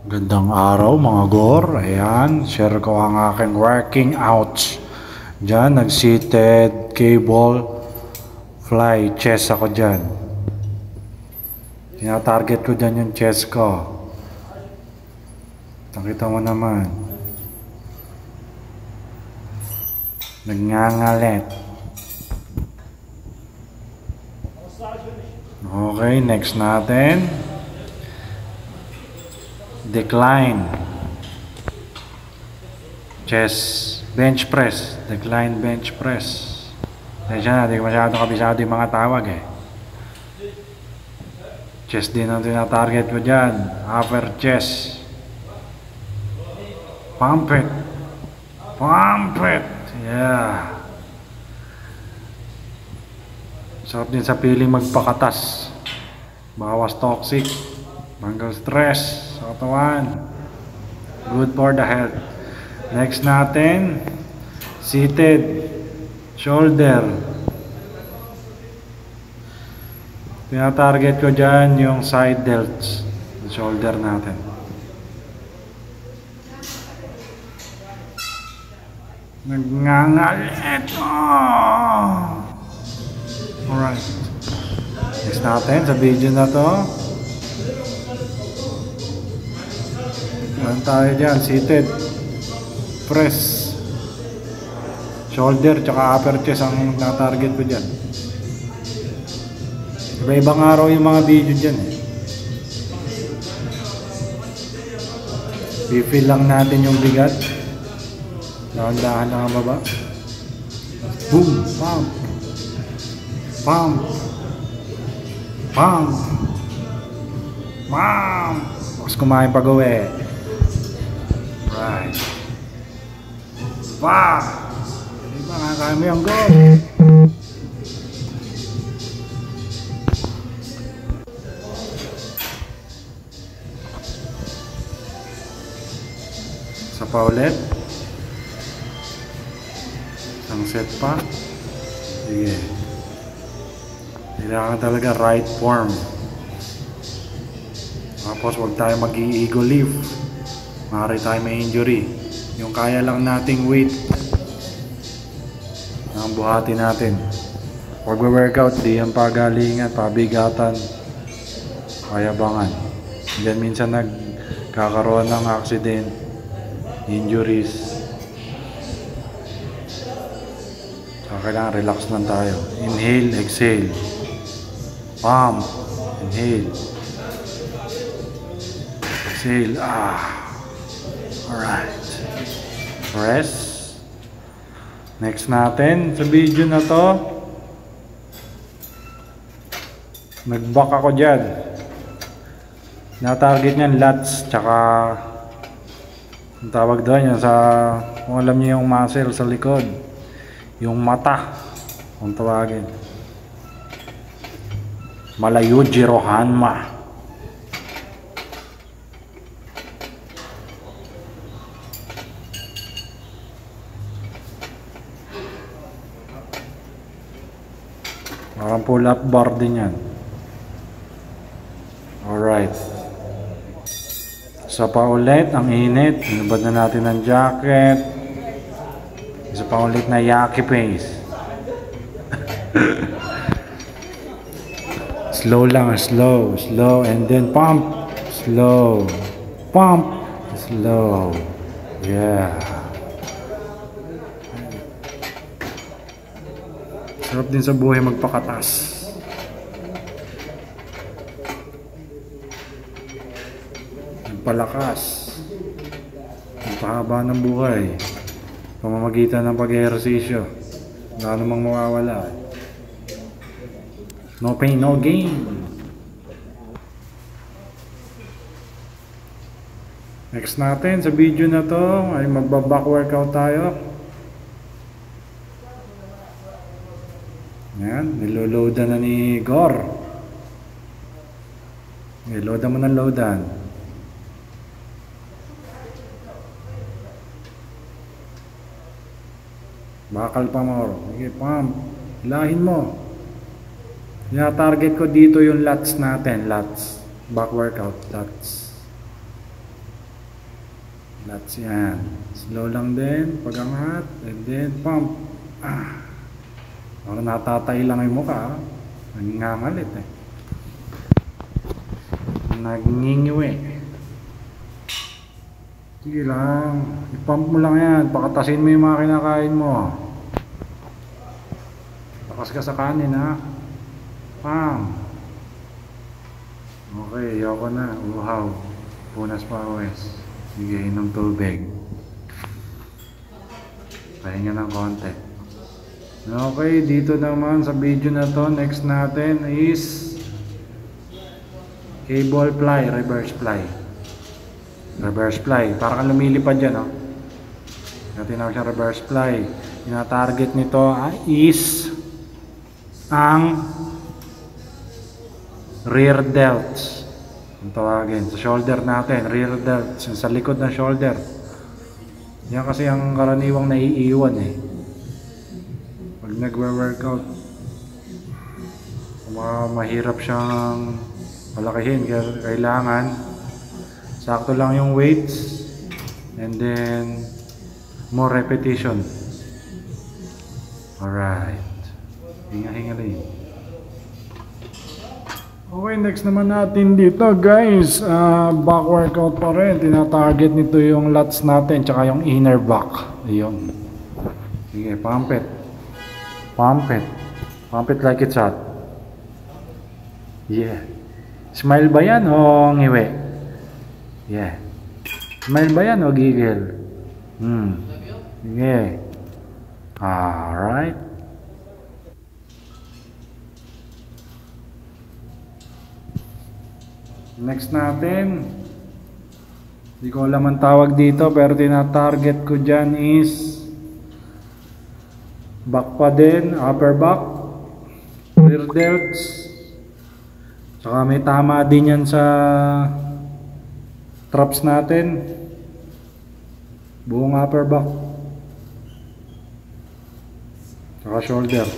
Gandang araw mga gor. Ayan, share ko ang aking working outs. Diyan, nag-seated, cable, fly, chest ako dyan. Tina-target ko dyan yung chest ko. Nakita mo naman. Nagngangalit. Okay, next natin. Decline chest bench press, decline bench press. Kaya hindi ko masyadong kabisado yung mga tawag Chest din ang tinatarget ko dyan. Upper chest. Pump it. Pump it. Yeah. Sarap din sa piling magpakatas. Bawas toxic. Tanggal stress sa katawan. Good for the health. Next natin, seated shoulder. Tina-target ko dyan yung side delts, shoulder natin. Nagngangalit. Alright. Next natin sa video na to, meron tayo dyan, seated press shoulder tsaka upper chest ang na-target ko dyan. Iba-ibang araw yung mga video dyan Feel lang natin yung bigat. Dahan-dahan lang ang baba. Boom! Pump! Pump! Pump! Pump! Tapos kumain pag-uwi. Right. Wow! Diba nakakaya mo yung go? Isa pa ulit. Isang set pa. Sige. Kailangan talaga right form. Tapos huwag tayo mag-i-ego lift. Maaari tayo may injury. Yung kaya lang nating weight ang buhati natin. Huwag workout, di ang pagalingan, pabigatan, payabangan. Diyan minsan nagkakaroon ng accident, injuries. So kailangan relax lang tayo. Inhale, exhale. Pump, inhale, exhale. Alright. Rest. Next natin sa video na to, nag-back ako dyan. Na-target niyan lats tsaka ang tawag doon yan sa, kung alam niyo yung muscle sa likod, yung mata kung tawagin, Malayujiro Hanma. Parang pull up bar din yan. Alright. Isa pa ulit, ang init. Inubad na natin ng jacket. Isa pa ulit na yaki pace. Slow lang, slow. Slow and then pump. Slow. Pump. Slow. Yeah. Sarap din sa buhay magpakatas. Magpalakas. Magpahaba ng buhay. Pamamagitan ng pag-ehersisyo. Wala namang mawawala. No pain, no gain. Next natin sa video na to ay magba-back workout tayo. Ayan, niloloadan na ni Gor. Niloadan mo ng loadan. Bakal pa more. Sige, pump. Hilahin mo. Ina-target ko dito yung lats natin. Lats. Back workout. Lats. Lats yan. Slow lang din, pagangat, and then pump. Parang natatay lang yung mukha. Nangangalit eh. Nagngingiwi. Sige lang, ipump mo lang yan, pakatasin mo yung mga kinakain mo. Takas ka sa kanin ha. Pam. Okay, yoko na, uhaw. Punas pawis. Sige, inom tubig. Pahinga ng konti. Okay, dito naman sa video na to, next natin is cable fly, reverse fly. Reverse fly, para kang lumilipad dyan, oh. Tinawag siya reverse fly. Yung target nito is ang rear delts. Ang tawagin sa shoulder natin, rear delts, sa likod ng shoulder. Yan kasi ang karaniwang naiiwan eh pag nagwe-workout. Mahirap siyang palakihin, kailangan sakto lang yung weights and then more repetition. Alright, hinga-hinga lang. Okay, next naman natin dito guys, back workout pa rin. Tina-target nito yung lats natin tsaka yung inner back. Ayun. Sige, pump it. Pump it. Pump it like it's hot. Yeah. Smile ba yan o ngiwi? Yeah. Smile ba yan o gigil? Sige. Alright. Next natin, hindi ko alam ang tawag dito pero tina-target ko dyan is back pa din, upper back, rear delts, saka may tama din yan sa traps natin, buong upper back, saka shoulder.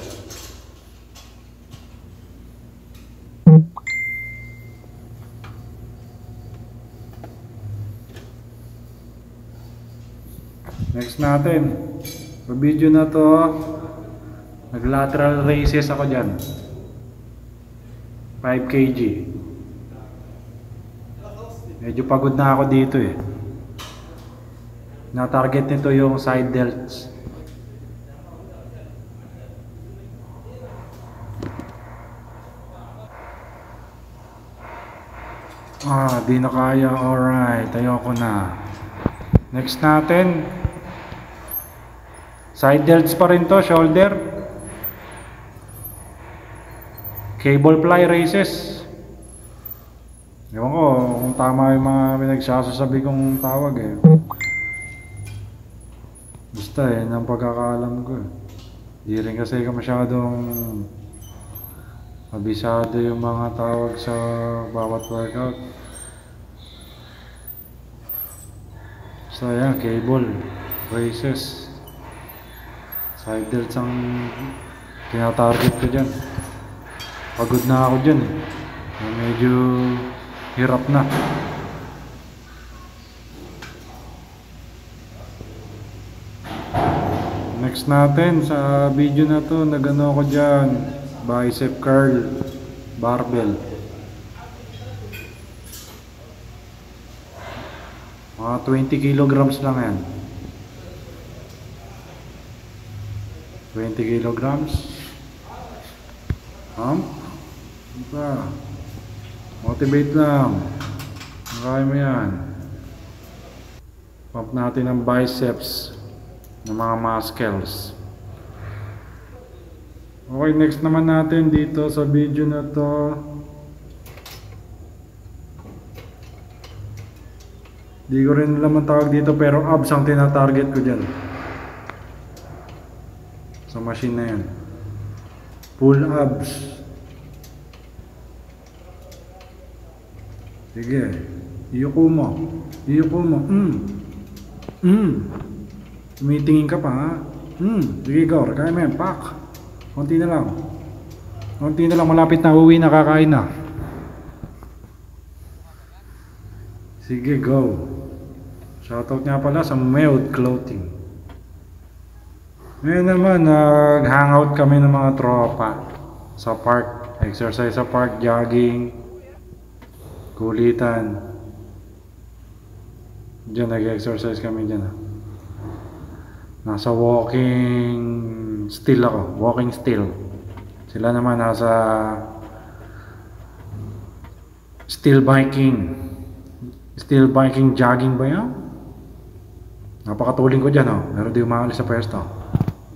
Next natin, sa video na to, nag-lateral raises ako dyan, 5 kg. Medyo pagod na ako dito eh. Na-target nito yung side delts. Di na kaya. Alright, ayoko na. Next natin, side delts pa rin to, shoulder. Cable fly raises. Ewan ko kung tama yung mga pinagsasabi kong tawag eh. Basta eh, ng pagkakaalam ko eh. Di rin kasi masyadong abisado yung mga tawag sa bawat workout. Basta yan, cable raises. Side delts ang tinatarget ko dyan. Pagod na ako dyan eh. Medyo hirap na. Next natin sa video na to, nagano ako dyan, bicep curl barbell. Mga 20 kilograms lang yan. 20 kilograms. Diba? Motivate lang. Kaya mo yan. Pump natin ang biceps ng mga muscles. Okay, next naman natin dito sa video na to. Di ko rin alam ang tawag dito pero abs ang tinatarget ko dyan. Sa machine na yan. Pull abs. Sige, iyuko mo. Iyuko mo. Tumitingin ka pa ha. Sige go, kaya mo yan. Pak. Konti na lang. Konti na lang, malapit na uwi na, kakain na. Sige, go. Shoutout nga pala sa Meod Clothing. Ngayon naman, nag-hangout kami ng mga tropa sa park. Exercise sa park, jogging, kulitan. Diyan, nag-exercise kami dyan. Nasa walking still ako. Walking still. Sila naman nasa still biking. Still biking, jogging ba yan? Napakatuling ko dyan, oh. Pero di umaalis sa pwesto.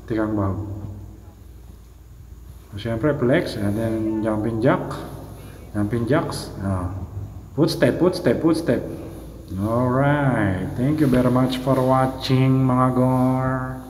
Tikang bag. So, syempre, flex. And then, jumping jack. Jumping jacks. Footstep, footstep, footstep. Alright. Thank you very much for watching, mga gore.